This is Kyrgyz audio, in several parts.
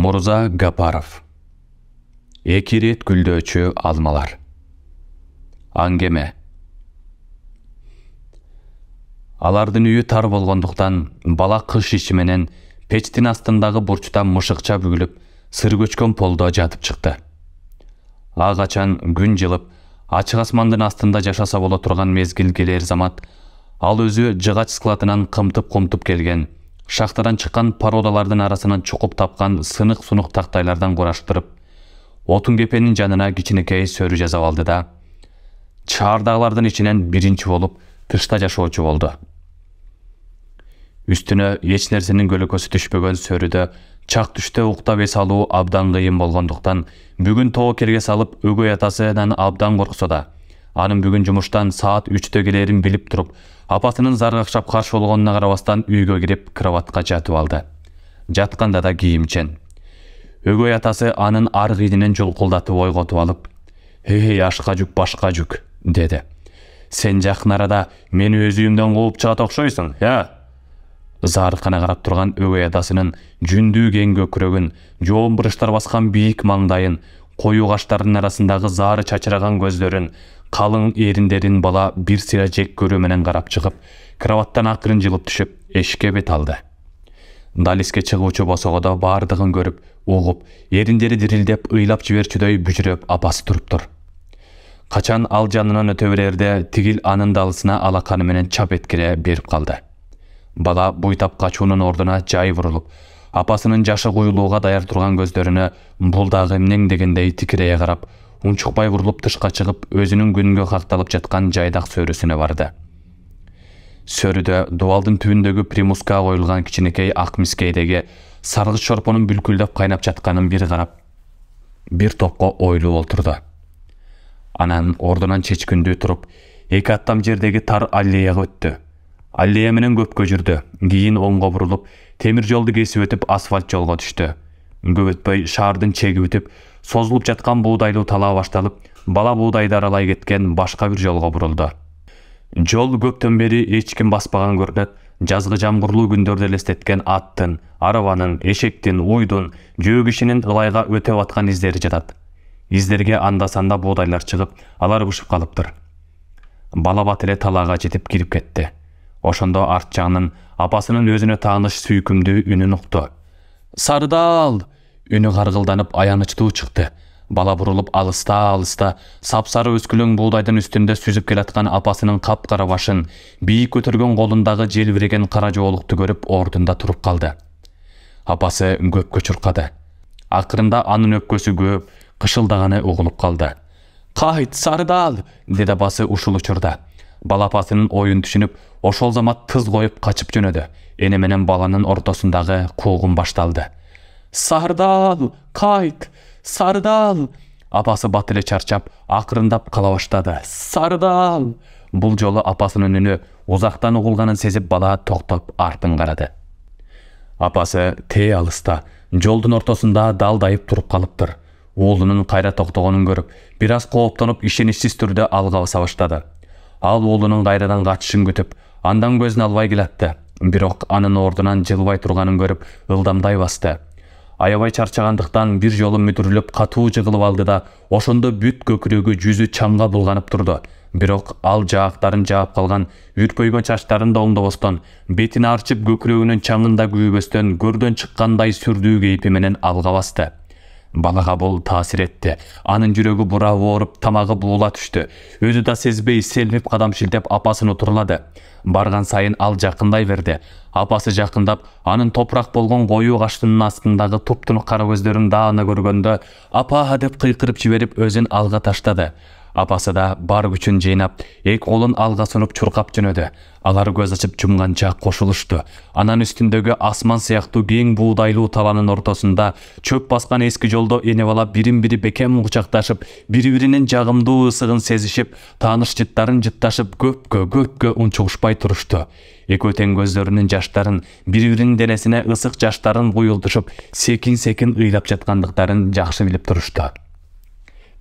Мурза Гапаров. Эки рет гүлдөөчү алмалар. Аңгеме. Алардын үйү тар болгондуктан бала кыш иши менен печтин астындагы бурчта мышыкча бүгүлүп, сыр көчкөн полдо жатып чыкты. Ага качан күн жылып, ачык асмандын астында жашаса боло турган мезгил келер замат, ал өзү жыгач складынан кымтып келген, шахтадан чыккан породалардын арасынан чукуп тапкан сынык-сунук тактайлардан кураштырып, отун кепенин жанына кичинекей сөрү жасап алды да, чаардагылардын ичинен биринчи болуп тышта жашоочу болду. Үстүнө эч нерсенин көлөкөсү түшпөгөн сөрүдө чак түштө уктап эс алуу абдан кыйын болгондуктан бүгүн тоо керге салып өгөй атасынан абдан корксо да, анын бүгүн жумуштан саат 3-тө келерин билип туруп, апасынын заргакшап каршы болгонуна карабастан үйгө кирип кроватка жатып алды. Жатканда да кийимчен. Өгөй атасы анын ар кийининен жулкулдатып ойготуп алып, «Эй, ашка жүк, башка жүк», деди. «Сен жакын арада мени өз үйүмдөн кууп чыгат окшойсуң, я?» Зааркана карап турган өгөй атасынын жүндүү кең көкүрөгүн, жоон бурыштар баскан бийик маңдайын, кою каштарынын арасындагы заары чачыраган көздөрүн, калың эриндерин бала бир сыйра жек көрүү менен карап чыгып, кроваттан акырын жылып түшүп, эшикке бет алды. Далиске чыгуучу босогодо бардыгын көрүп, угуп, эриндери дирилдеп, ыйлап жиберчүдөй бүжүрөп апасы туруптур. Качан ал жанынан өтө берерде тигил анын далысына алаканы менен чап эткире берип калды. Бала буйтап качуунун ордуна жай вурулуп, апасынын жашы куюлууга даяр турган көздөрүнө бул дагы эмнең дегендей тикирее карап, унчукпай вурулуп тышка чыгып, өзүнүн күнгө какталып жаткан жайдак сөрүсүнө барды. Сөрүдө дубалдын түбүндөгү примуска коюлган кичинекей ак мискейдеги саргыч шорпонун бүлкүлдөп кайнап жатканын бир карап, бир топко ойлуу олтурду. Анан ордунан чечкиндүү туруп, эки аттам жердеги тар аллеяга өттү. Аллея менен көпкө жүрдү. Кийин оңго бурулуп, темир жолду кесип өтүп асфальт жолго түштү. Көп өтпөй шаардын чеги бүтүп, созулуп жаткан буудайлуу талаа башталып, бала буудайды аралай кеткен башка бир жолго бурулду. Жол көптөн бери эч ким баспаган көрүнөт. Жазгы жамгырлуу күндөрдү элестеткен аттын, арабанын, эшектин, уйдун, жөө кишинин ылайга өтө аткан издери жатат. Издерге анда-санда буудайлар чыгып, алар бышып калыптыр. Бала бат эле талаага жетип кирип кетти. Ошондо арт жагынан апасынын өзүнө тааныш сүйкүмдүү үнүн укту. «Сардал!» Үнү каргылданып аянычтуу чыкты. Бала бурулуп алыста сапсары өскүлөң буудайдын үстүндө сүзүп келаткан апасынын капкара башын, бийик көтөргөн колундагы желбиреген кара жоолукту көрүп ордунда туруп калды. Апасы көпкө чуркады. Акырында анын өпкөсү көп, кышылдаганы угулуп калды. «Кайт, Сардал!» деди апасы ушул учурда. Бала апасынын оюн түшүнүп, ошол замат тыз коюп качып жөнөдү. Эне менен баланын ортосундагы куугун башталды. «Сардал! Кайт! Сардал!» Апасы бат эле чарчап, акырындап кала баштады. «Сардал!» Бул жолу апасынын үнү узактан угулганын сезип, бала токтоп артын карады. Апасы тээ алыста, жолдун ортосунда далдайып туруп калыптыр. Уулунун кайра токтогонун көрүп, бир аз кооптонуп, ишеничсиз түрдө алга баса баштады. Ал уулунун кайрадан качышын күтүп, андан көзүн албай келатты. Бирок анын ордунан жылбай турганын көрүп, ылдамдай басты. Аябай чарчагандыктан бир жолу мүдүрүлүп катуу жыгылып алды да, ошондо бүт көкүрөгү жүзү чаңга булганып турду. Бирок ал жаактарын жаап калган, үрпөйгөн чачтарын да оңдобостон, бетин арчып көкүрөгүнүн чаңында күйбөстөн, көрдөн чыккандай сүрдүү кейпи менен алга басты. Балага бул таасир этти. Анын жүрөгү бура ооруп, тамагы буула түштү. Өзү да сезбей селмип кадам шилтеп апасын утурлады. Барган сайын ал жакындай берди. Апасы жакындап, анын топурак болгон кою каштынын астындагы туп-тунук кара көздөрүн даана көргөндө, «Апа!» деп кыйкырып жиберип өзүн алга таштады. Апасы да бар күчүн жыйнап, эки колун алга сунуп чуркап жөнөдү. Алар көз ачып жумганча кошулушту. Анан үстүндөгү асман сыяктуу кең буудайлуу таланын ортосунда чөп баскан эски жолдо эне бала бирин-бири бекем кучакташып, бири-биринин жагымдуу ысыгын сезишип, тааныш жыттарын жытташып, көпкө унчугушпай турушту. Экөө тең көздөрүнүн жаштарын, бири-биринин денесине ысык жаштарын куюлтушуп, секин-секин ыйлап жаткандыктарын жакшы билип турушту.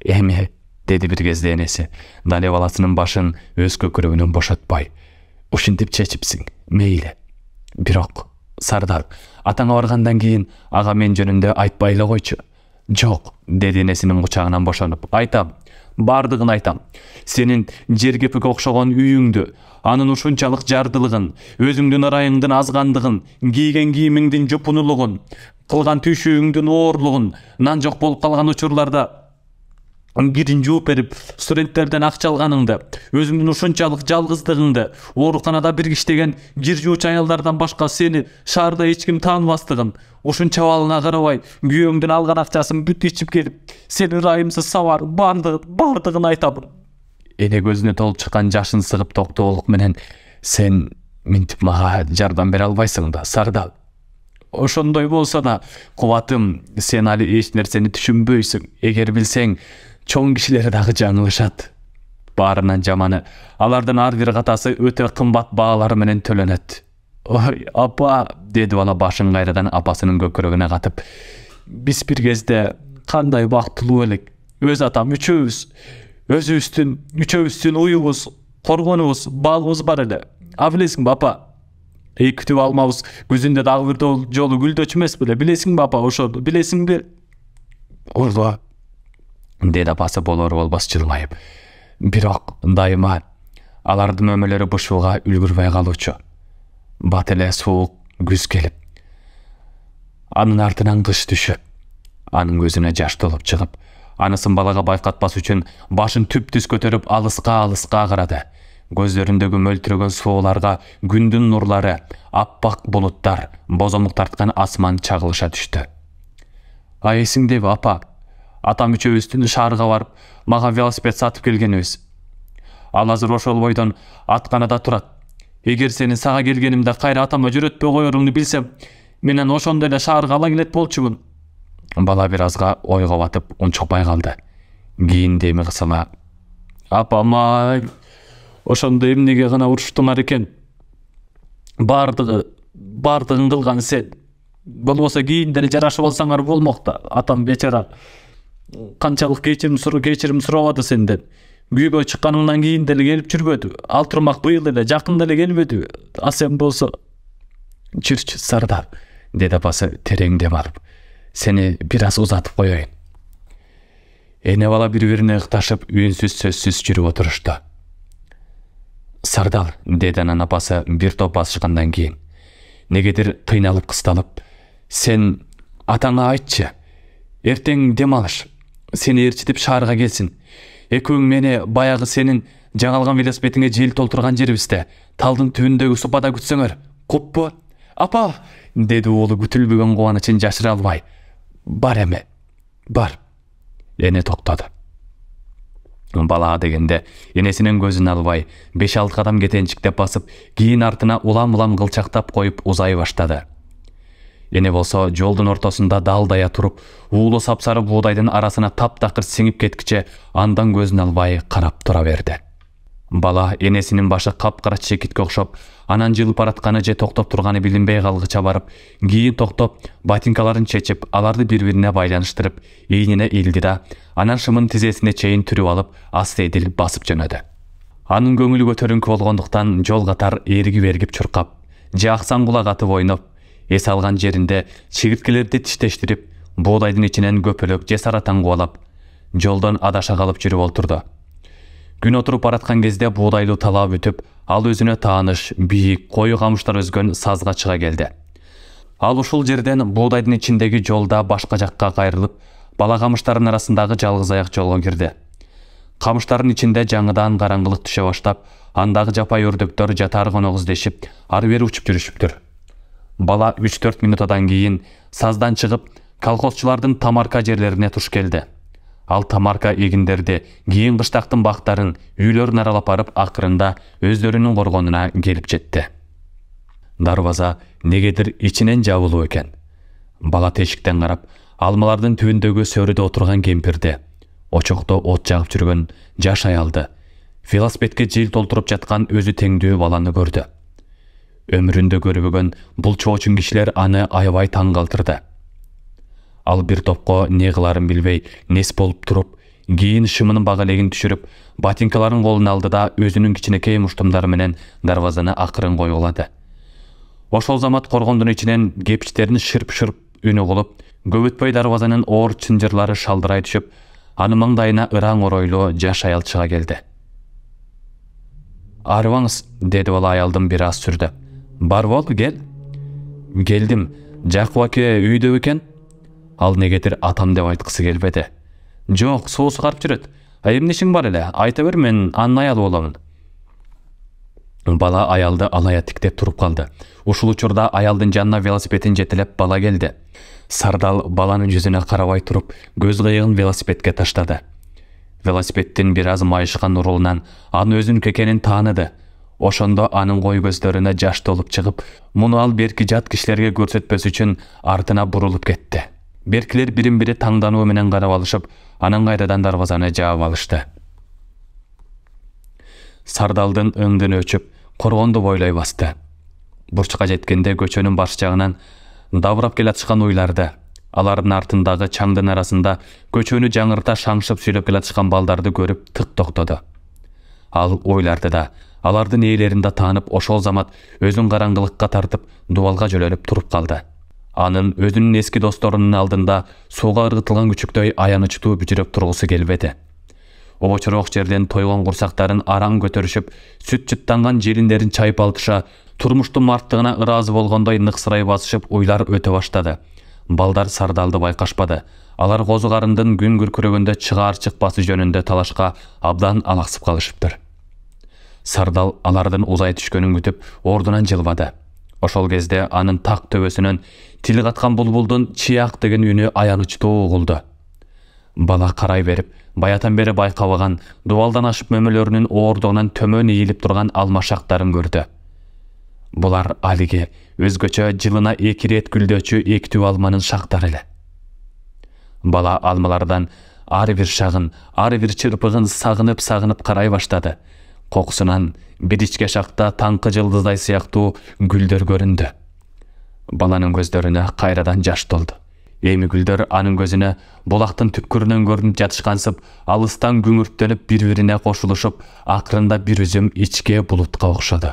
«Эме», деди бир кезде энеси, дале баласынын башын өз көкүрөгүнөн бошотпой. «Ушинтип чечипсиң, мейли. Бирок Сардар, атаңа баргандан кийин ага мен жөнүндө айтпай эле койчу. Жок, деди энесинин кучагынан бошонуп. Айтам, бардыгын айтам. Сенин жергепиге окшогон үйүңдү, анын ушунчалык жардылыгын, өзүңдүн ырайыңдын азгандыгын, кийген кийимиңдин жупунулугун, кылган түйшүгүңдүн оорлугун, нан жок болуп калган учурларда бирин жууп берип, студенттерден акча алганыңды, өзүңдүн ушунчалык жалгыздыгыңды, ооруканада биргиштеген кир жуучу аялдардан башка сени шаарда эч ким тааныбастыгын, ушунча абалына карабай, күйөөңдүн алган акчасын бүт ичип келип, сени ырайымсыз сабар, бардыгын айтамын. Эне көзүнө толуп чыккан жашын сыгып токтоолук менен, сен минтип мага жардам бере албайсың да, Сардал. Ошондой болсо да, кубатым, сен али эч нерсени түшүнбөйсүң. Эгер билсең, чоң кишилер дагы жаңылышат. Баарынан жаманы, алардын ар бир катасы өтө кымбат баалар менен төлөнөт. Ой, апа, деди бала башын кайрадан апасынын көкүрөгүнө катып. Биз бир кезде кандай бактылуу элек. Өз атам үчөөбүздүн уюбуз, коргонубуз, баалыбыз бар эле. А билесиңби апа? Күтүп алмабыз күзүндө дагы бир жолу гүлдөчү эмес беле? Билесиңби апа, ошону билесиңби? Ордуа, деди апасы болор болбос жылмайып. Бирок дайыма алардын өмөлөрү бушууга үлгүрбөй калуучу. Бат эле суук күз келип, анын артынан кыш түшүп, анын көзүнө жаш толуп чыгып, анысын балага байкатпас үчүн башын түп-түз көтөрүп алыска карады. Көздөрүндөгү мөлтүрөгөн сууларга күндүн нурлары, аппак булуттар, бозомук тарткан асман чагылыша түштү. А эсиңдеби апа? Атам үчөөбүздүн шаарга барып, мага велосипед сатып келгенибиз. Ал азыр ошол бойдон атканада турат. Эгер сени сага келгенимде кайра атама жүрөтпөй коеруңду билсем, менен ошондо эле шаарга ала келет болчумун. Бала бир азга ойго батып унчукпай калды. Кийин деми кысыла: апамай, ошондо эмнеге гана уруштуңар экен? Бардыгын кылган сен. Болбосо кийин деле жарашып алсаңар болмок да. Атам бечара канчалык кечирим сурабады сенден. Күйгө чыкканыңдан кийин деле келип жүрбөдү. Ал турмак быйыл эле жакында эле келбеди. А сен болсо жүрчү Сардар, деди апасы терең дем алып. Сени бир аз узатып коеюн. Эне бала бири-бирине ыкташып, үнсүз сөзсүз жүрүп отурушту. Сардал, деди анан апасы бир топ басышкандан кийин, негедир кыйналып кысталып, сен атаңа айтчы, эртең дем алыш, сени ээрчитип шаарга келсин. Экөөң мени баягы сенин жаңалган велосипедиңе жел толтурган жерибизде, талдын түбүндөгү супада күтсөңөр. Куппу? Апа, деди уулу күтүлбөгөн кубанычын жашыра албай. Бар эме, бар. Эне токтоду. Бала дегенде энесинин көзүн албай, 5-6 кадам кетенчиктеп басып, кийин артына улам-улам кылчактап коюп узай баштады. Эне болсо жолдун ортосунда далдая туруп, уулу сапсары буудайдын арасына таптакыр сиңип кеткиче андан көзүн албай карап тура берди. Бала энесинин башы капкара чекитке окшоп, анан жылып баратканы же токтоп турганы билинбей калгыча барып, кийин токтоп, ботинкаларын чечип, аларды бири-бирине байланыштырып, ийнине илди да, анан шымын тизесине чейин түрүп алып, астедил басып жөнөдү. Анын көңүлү көтөрүңкү болгондуктан жол катар эргип чуркап, же аксан кулак атып ойноп, эс алган жеринде чигирткелерди тиштештирип, буудайдын ичинен көпөлөк же саратан кубалап, жолдон адаша калып жүрүп олтурду. Күн отуруп бараткан кезде буудайлуу талаа бүтүп, ал өзүнө тааныш, бийик, кою камыштар өзгөн сазга чыга келди. Ал ушул жерден буудайдын ичиндеги жолда башка жакка кайрылып, бала камыштардын арасындагы жалгыз аяк жолго кирди. Камыштардын ичинде жаңыдан караңгылык түшө баштап, андагы жапай өрдөктөр жатар конок издешип, ары бери учуп жүрүшүптүр. Бала 3-4 минутадан кийин саздан чыгып, колхозчулардын тамарка жерлерине туш келди. Ал тамарка эгиндерди, кийин кыштактын бактарын, үйлөрүн аралап барып, акырында өздөрүнүн коргонуна келип жетти. Дарбаза негедир ичинен жабылуу экен. Бала тешиктен карап, алмалардын түбүндөгү сөрүдө отурган кемпирди, очокто от жагып жүргөн жаш аялды, велосипедке жел толтуруп жаткан өзү теңдүү баланы көрдү. Өмүрүндө көрбөгөн бул чоочун кишилер аны аябай таң калтырды. Ал бир топко не кыларын билбей, нес болуп туруп, кийин шымынын бага элегин түшүрүп, ботинкаларын колуна алды да өзүнүн кичинекей муштумдары менен дарбазаны акырын коюлады. Ошол замат коргондун ичинен кепичтерин шырп-шырп үнү кылып, көп өтпөй дарбазанын оор чынжырлары шалдырай түшүп, анын маңдайына ыраң оройлуу жаш аял чыга келди. «Арыбаңыз», деди бала аялдын бир аз сүрдө. «Бар бол, кел». «Келдим. Жакып аке үйдө экен?» Ал негетир атам деп айткысы келбеди. «Жок, соосу карып жүрөт. Эмне ишиң бар эле? Айта бер, мен анын аялы боломун». Бала аялды алая тиктеп туруп калды. Ушул учурда аялдын жанына велосипедин жетелеп бала келди. Сардал баланын жүзүнө карабай туруп, көз кыйыгын велосипедке таштады. Велосипеддин бир аз майышкан урулунан анын өзүнүн экенин тааныды. Ошондо анын кой көздөрүнө жаш толуп чыгып, муну ал берки жат кишилерге көрсөтпөс үчүн артына бурулуп кетти. Беркилер бирин-бири таңдануу менен карап алышып, анан кайрадан дарбазаны жаап алышты. Сардалдын өңдүн өчүп, коргонду бойлой басты. Бурчка жеткенде көчөнүн баш жагынан дабырап келатышкан уйларды, алардын артындагы чаңдын арасында көчөнү жаңырта шаңшып сүйлөп келатышкан балдарды көрүп тык токтоду. Ал ойларды да, алардын ээлерин да таанып, ошол замат өзүн караңгылыкка тартып, дубалга жөлөнүп туруп калды. Анын өзүнүн эски досторунун алдында сууга ыргытылган күчүктөй аянычтуу бүжүрөп тургусу келбеди. Обочорок жерден тойгон курсактарын араң көтөрүшүп, сүт жыттанган желиндерин чайып алтыша, турмуштун марттыгына ыраазы болгондой ныксырай басышып уйлар өтө баштады. Балдар Сардалды байкашпады. Алар козу карындын күн күркүрөгөндө чыгаар-чыкпасы жөнүндө талашка абдан алаксып калышыптыр. Сардал алардын узай түшкөнүн күтүп, ордунан жылбады. Ошол кезде анын так төбөсүнөн тил каткан булбулдун чыяк деген үнү аянычтуу угулду. Бала карай берип, баятан бери байкабаган, дубалдан ашып мөмөлөрүнүн оордугунан төмөн ийилип турган алмашактарын көрдү. Булар алиги өзгөчө жылына 2 рет гүлдөчү эктүү алманын шактары эле. Бала алмалардан ар бир шагын, ар бир чырпыгын сагынып карай баштады. Кокусунан бир ичке шакта таңкы жылдыздай сыяктуу гүлдөр көрүндү. Баланын көздөрүнө кайрадан жаш толду. Эми гүлдөр анын көзүнө булактын түпкүрүнөн көрүнүп жатышкансып, алыстан күңүрттөнүп бири-бирине кошулушуп, акырында бир үзүм ичке булутка окшоду.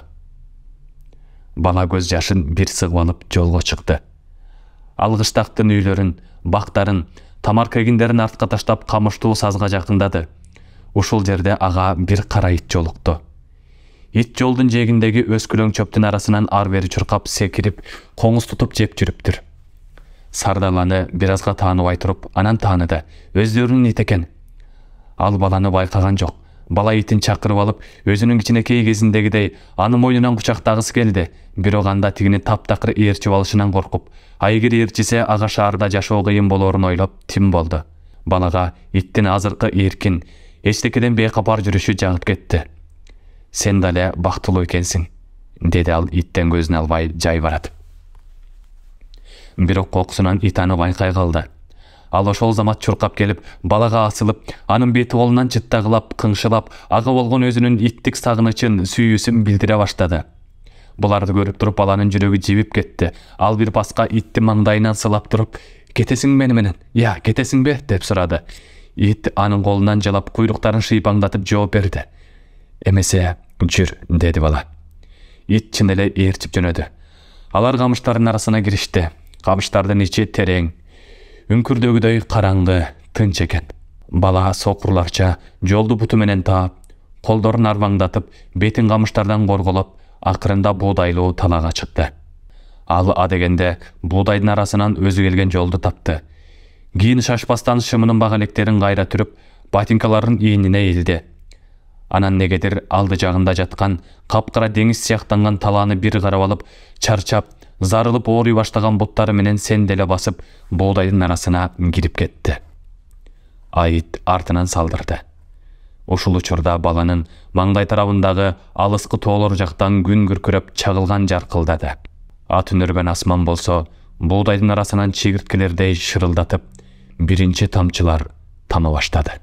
Бала көз жашын бир сыгып алып жолго чыкты. Ал кыштактын үйлөрүн, бактарын, тамак эгиндерин артка таштап камыштуу сазга жакындады. Ушул жерде ага бир кара ит жолукту. Ит жолдун жээгиндеги өскүлөң чөптүн арасынан ар бери чуркап секирип, коңуз тутуп жеп жүрүптүр. Сардал аны бир азга тааныбай туруп, анан тааныды. Өздөрүнүн ит экен. Ал баланы байкаган жок. Бала итин чакырып алып, өзүнүн кичинекей кезиндегидей аны мойнунан кучактагысы келди. Бирок анда тигини таптакыр ээрчип алышынан коркуп, эгер ээрчисе ага шаарда жашоо кыйын болоорун ойлоп тим болду. Балага иттин азыркы эркин, эчтекеден бейкапар жүрүшү жагып кетти. «Сен дале бактылуу экенсиң», деди ал иттен көзүн албай жай баратып. Бирок кокусунан ит аны байкай калды. Ал ошол замат чуркап келип, балага асылып, анын бети колунан чыттагылап, кыңшылап, ага болгон өзүнүн иттик сагынычын, сүйүүсүн билдире баштады. Буларды көрүп туруп баланын жүрөгү жибип кетти. Ал бир паска итти маңдайынан сылап туруп, «Кетесиң мени менен? Я, кетесиңби?» деп сурады. Ит анын колунан жалап, куйруктарын шыйпаңдатып жооп берди. «Эмесе, жүр», деди бала. Ит чын эле ээрчип жөнөдү. Алар камыштардын арасына киришти. Камыштардын ичи терең, үңкүрдөгүдөй караңгы, тынч экен. Бала сокурларча жолду буту менен таап, колдорун арбаңдатып, бетин камыштардан корголоп, акырында буудайлуу талага чыкты. Ал адегенде буудайдын арасынан өзү келген жолду тапты. Кийин шашпастан шымынын бак электерин кайра түрүп, ботинкаларын ийинине илди. Анан негедир алды жагында жаткан капкара деңиз сыяктанган талааны бир карап алып, чарчап, зарылып ооруй баштаган буттары менен сенделе басып, буудайдын арасына кирип кетти. Айт артынан салдырды. Ушул учурда баланын маңдай тарабындагы алыскы тоолор жактан күн күркүрөп чагылган жаркылдады. Ат үнөргөн асман болсо, буудайдын арасынан чегирткелердей шырылдатып, биринчи тамчылар тама баштады.